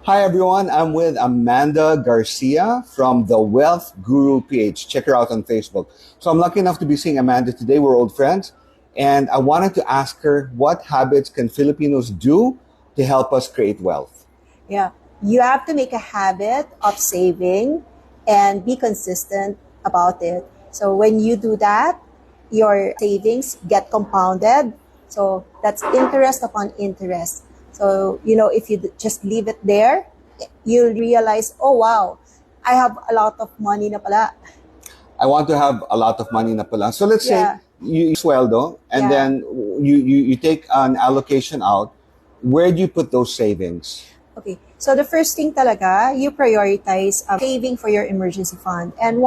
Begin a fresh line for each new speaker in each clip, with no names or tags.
Hi everyone, I'm with Amanda Garcia from the Wealth Guru PH. Check her out on Facebook. So I'm lucky enough to be seeing Amanda today. We're old friends. And I wanted to ask her, what habits can Filipinos do to help us create wealth?
Yeah, you have to make a habit of saving and be consistent about it. So when you do that, your savings get compounded. So that's interest upon interest. So, if you just leave it there, you'll realize, oh wow, I have a lot of money na pala.
I want to have a lot of money na pala. So let's say
Yeah.
you sweldo and
Yeah.
then you take an allocation out. Where do you put those savings?
Okay. So the first thing talaga, you prioritize saving for your emergency fund. And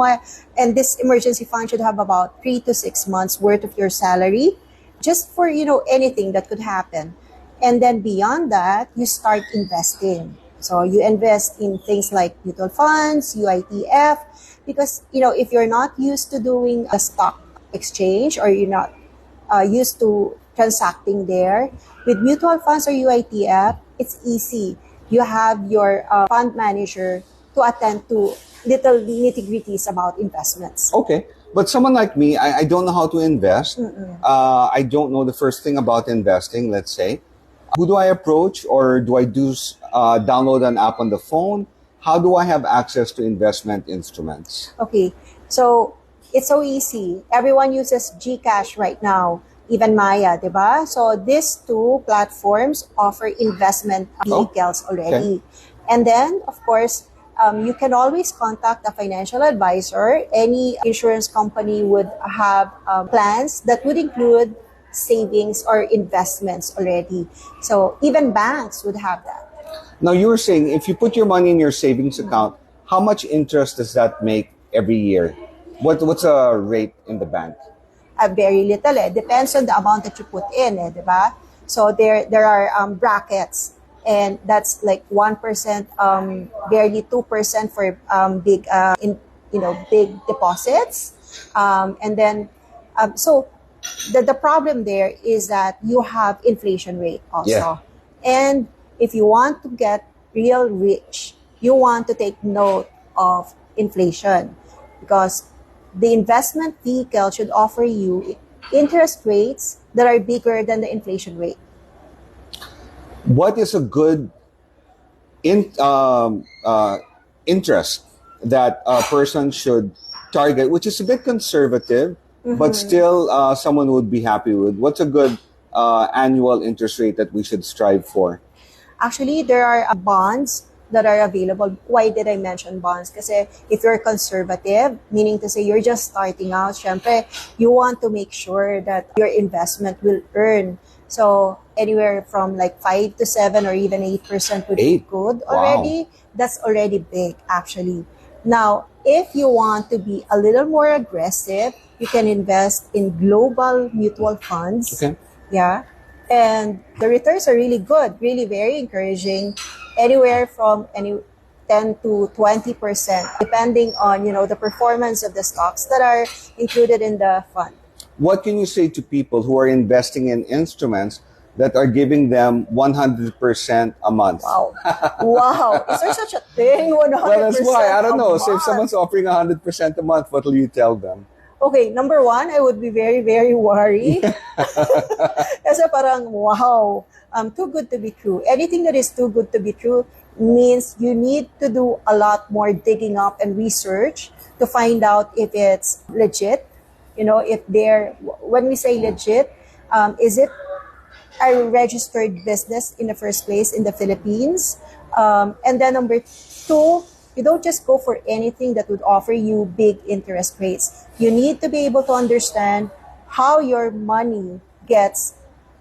this emergency fund should have about 3 to 6 months worth of your salary just for, anything that could happen. And then beyond that, you start investing. So you invest in things like mutual funds, UITF, because, if you're not used to doing a stock exchange or you're not used to transacting there, with mutual funds or UITF, it's easy. You have your fund manager to attend to little nitty-gritties about investments.
Okay. But someone like me, I don't know how to invest. I don't know the first thing about investing, let's say. Who do I approach, or do I download an app on the phone? How do I have access to investment instruments?
Okay, so it's so easy. Everyone uses GCash right now, even Maya, diba? So these two platforms offer investment vehicles already. And then, of course, you can always contact a financial advisor. Any insurance company would have plans that would include savings or investments already. So even banks would have that.
Now, you were saying if you put your money in your savings account, how much interest does that make every year? What's a rate in the bank?
Very little. Depends on the amount that you put in, diba? So there are brackets, and that's like 1%, barely 2% for big big deposits, and then so the problem there is that you have inflation rate also.
Yeah.
And if you want to get real rich, you want to take note of inflation, because the investment vehicle should offer you interest rates that are bigger than the inflation rate.
What is a good interest that a person should target, which is a bit conservative, but still someone would be happy with? What's a good annual interest rate that we should strive for?
Actually, there are bonds that are available. Why did I mention bonds? Because if you're conservative, meaning to say you're just starting out, syempre, you want to make sure that your investment will earn. So anywhere from like 5 to 7 or even 8% would be good already.
Wow.
That's already big, actually. Now, if you want to be a little more aggressive, you can invest in global mutual funds.
Okay.
Yeah. And the returns are really good, really very encouraging, anywhere from 10 to 20%, depending on, the performance of the stocks that are included in the fund.
What can you say to people who are investing in instruments that are giving them 100% a month?
Wow. Wow. Is there such a thing, 100%?
Well, that's why. I don't know.
a
So if
month?
someone's offering 100% a month, what will you tell them?
Okay, number one, I would be very, very worried. Kasi parang, wow, too good to be true. Anything that is too good to be true means you need to do a lot more digging up and research to find out if it's legit. When we say legit, is it a registered business in the first place in the Philippines? And then number two, you don't just go for anything that would offer you big interest rates. You need to be able to understand how your money gets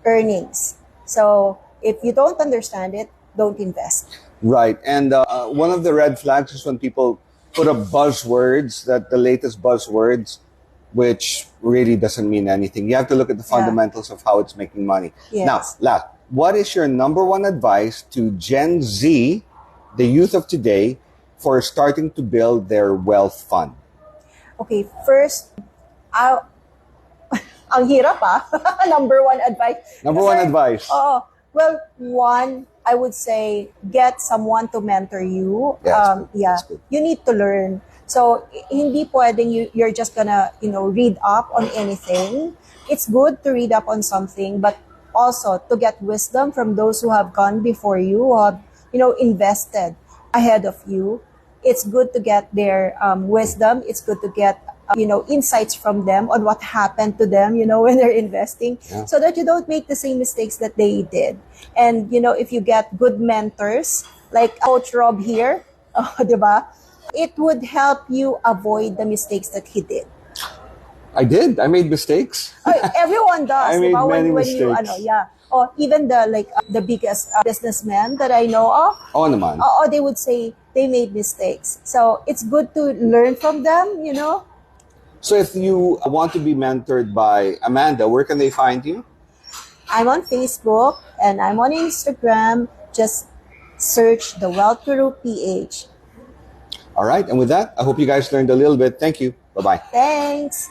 earnings. So if you don't understand it, don't invest.
Right. And one of the red flags is when people put up buzzwords, that the latest buzzwords, which really doesn't mean anything. You have to look at the fundamentals of how it's making money.
Yes.
Now, last, what is your number one advice to Gen Z, the youth of today, for starting to build their wealth fund?
Okay, first, ang hirap Number one advice.
Number one advice.
Well, one, I would say get someone to mentor you.
Yeah, that's good.
Yeah,
That's good.
you need to learn. So hindi pwedeng you're just gonna read up on anything. It's good to read up on something, but also to get wisdom from those who have gone before you, who have invested ahead of you. It's good to get their wisdom. It's good to get insights from them on what happened to them when they're investing,
Yeah.
so that you don't make the same mistakes that they did. And if you get good mentors like Coach Rob here, diba, it would help you avoid the mistakes that he did.
I did. I made mistakes.
Everyone does.
I made
diba?
many
When you
mistakes.
yeah, or even the biggest businessmen that I know of,
Oo naman.
they would say they made mistakes. So it's good to learn from them.
So if you want to be mentored by Amanda, where can they find you?
I'm on Facebook and I'm on Instagram. Just search the Wealth Guru PH.
All right. And with that, I hope you guys learned a little bit. Thank you. Bye-bye.
Thanks.